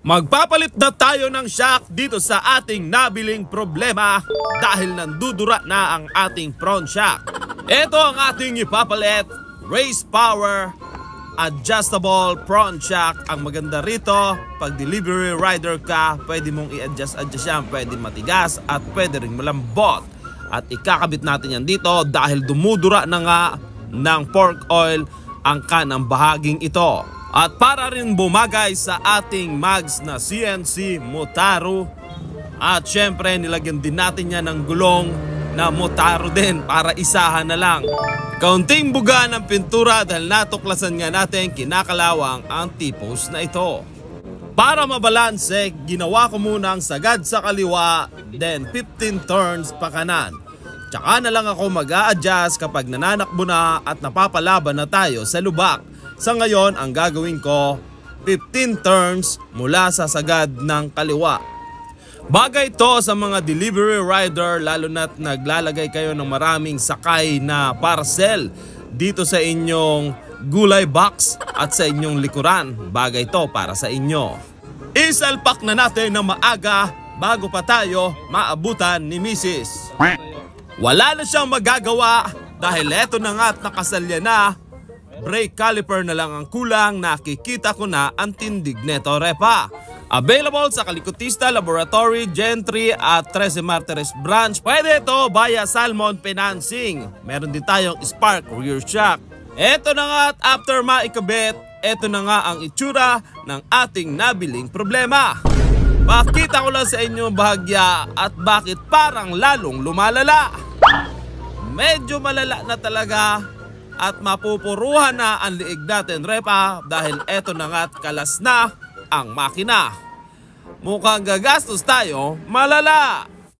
Magpapalit na tayo ng shock dito sa ating nabiling problema dahil nandudura na ang ating front shock. Ito ang ating ipapalit, Race Power Adjustable Front Shock. Ang maganda rito, pag delivery rider ka, pwede mong i-adjust yan, pwede matigas at pwede ring malambot. At ikakabit natin yan dito dahil dumudura na nga ng fork oil ang kanang bahaging ito. At para rin bumagay sa ating mags na CNC Motaro. At syempre nilagyan din natin yan ng gulong na Motaro din para isahan na lang. Kaunting buga ng pintura dahil natuklasan nga natin kinakalawang ang tipos na ito. Para mabalanse, ginawa ko muna ang sagad sa kaliwa, then 15 turns pa kanan. Tsaka na lang ako mag-a-adjust kapag nananakbo na at napapalaban na tayo sa lubak. Sa ngayon, ang gagawin ko, 15 turns mula sa sagad ng kaliwa. Bagay to sa mga delivery rider lalo na't naglalagay kayo ng maraming sakay na parcel dito sa inyong gulay box at sa inyong likuran. Bagay to para sa inyo. Isalpak na natin na maaga bago pa tayo maabutan ni Mrs. Wala na siyang magagawa dahil eto na nga at nakasalya na. Brake caliper na lang ang kulang, nakikita ko na ang tindig neto repa. Available sa Kalikutista Laboratory, Gentry at 13 Martires branch. Pwede ito via Salmon Financing. Meron din tayong Spark rear shock. Eto na nga at after maikabit, eto na nga ang itsura ng ating nabiling problema. Pakita ko lang sa inyo bahagya at bakit parang lalong lumalala. Medyo malala na talaga at mapupuruhan na ang liig natin repa dahil eto na nga at kalas na ang makina. Mukhang gagastos tayo malala.